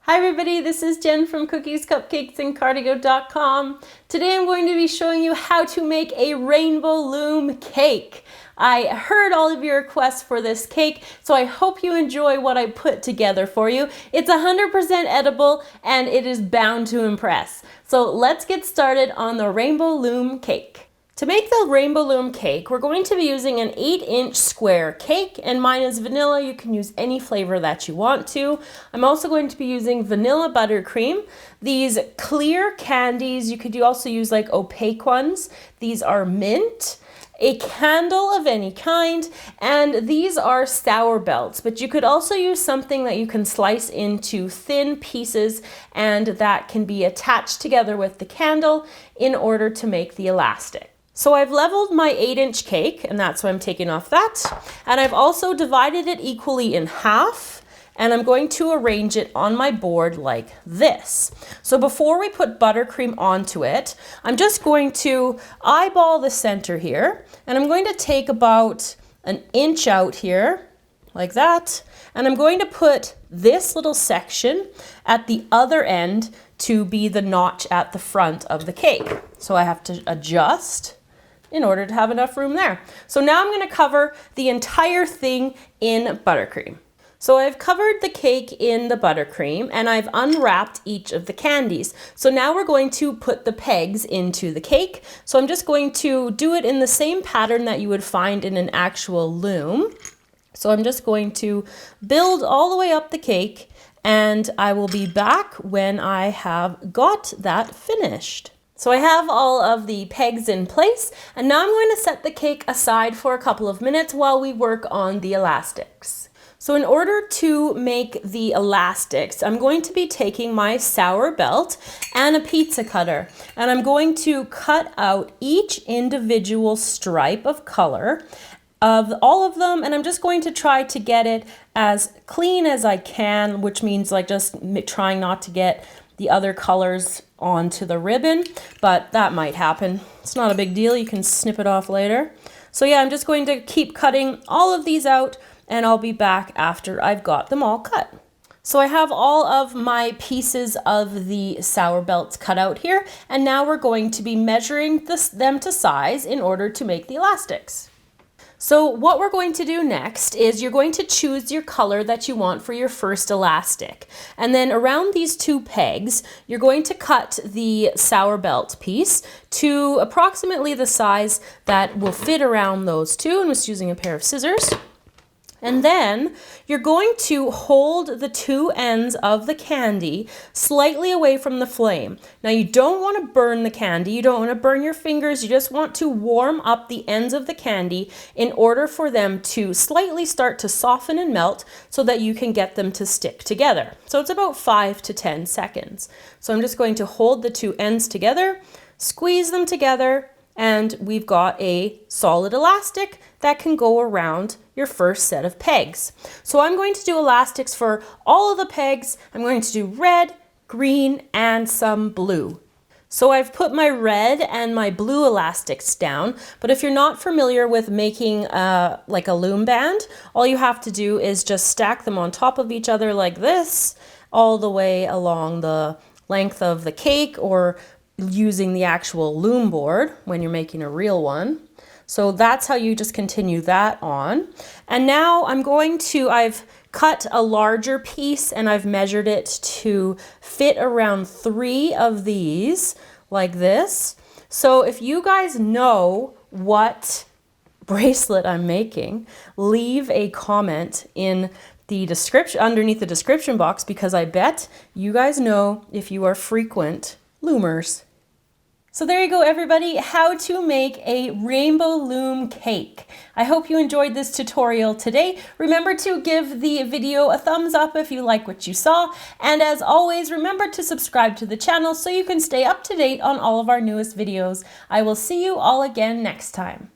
Hi everybody, this is Jen from Cookies, Cupcakes, and Cardigo.com. Today I'm going to be showing you how to make a rainbow loom cake. I heard all of your requests for this cake, so I hope you enjoy what I put together for you. It's 100% edible and it is bound to impress. So let's get started on the rainbow loom cake. To make the rainbow loom cake, we're going to be using an 8-inch square cake, and mine is vanilla. You can use any flavor that you want to. I'm also going to be using vanilla buttercream. These clear candies, you could also use like opaque ones. These are mint, a candle of any kind, and these are sour belts, but you could also use something that you can slice into thin pieces and that can be attached together with the candle in order to make the elastic. So I've leveled my 8-inch cake, and that's why I'm taking off that. And I've also divided it equally in half, and I'm going to arrange it on my board like this. So before we put buttercream onto it, I'm just going to eyeball the center here, and I'm going to take about an inch out here, like that, and I'm going to put this little section at the other end to be the notch at the front of the cake. So I have to adjust in order to have enough room there. So now I'm going to cover the entire thing in buttercream. So I've covered the cake in the buttercream and I've unwrapped each of the candies. So now we're going to put the pegs into the cake. So I'm just going to do it in the same pattern that you would find in an actual loom. So I'm just going to build all the way up the cake, and I will be back when I have got that finished. So I have all of the pegs in place, and now I'm going to set the cake aside for a couple of minutes while we work on the elastics. So in order to make the elastics, I'm going to be taking my sour belt and a pizza cutter, and I'm going to cut out each individual stripe of color of all of them, and I'm just going to try to get it as clean as I can, which means like just trying not to get the other colors onto the ribbon, but that might happen. It's not a big deal, you can snip it off later. So yeah, I'm just going to keep cutting all of these out, and I'll be back after I've got them all cut. So I have all of my pieces of the sour belts cut out here, and now we're going to be measuring them to size in order to make the elastics. So what we're going to do next is you're going to choose your color that you want for your first elastic. And then around these two pegs, you're going to cut the sour belt piece to approximately the size that will fit around those two. I'm just using a pair of scissors. And then you're going to hold the two ends of the candy slightly away from the flame. Now you don't want to burn the candy, you don't want to burn your fingers, you just want to warm up the ends of the candy in order for them to slightly start to soften and melt so that you can get them to stick together. So it's about 5 to 10 seconds. So I'm just going to hold the two ends together, squeeze them together, and we've got a solid elastic that can go around your first set of pegs. So I'm going to do elastics for all of the pegs. I'm going to do red, green, and some blue. So I've put my red and my blue elastics down, but if you're not familiar with making like a loom band, all you have to do is just stack them on top of each other like this, all the way along the length of the cake, or using the actual loom board when you're making a real one. So that's how you just continue that on. And now I've cut a larger piece and I've measured it to fit around 3 of these like this. So if you guys know what bracelet I'm making, leave a comment in the description, underneath the description box, because I bet you guys know if you are frequent loomers. So there you go, everybody, how to make a rainbow loom cake. I hope you enjoyed this tutorial today. Remember to give the video a thumbs up if you like what you saw. And as always, remember to subscribe to the channel so you can stay up to date on all of our newest videos. I will see you all again next time.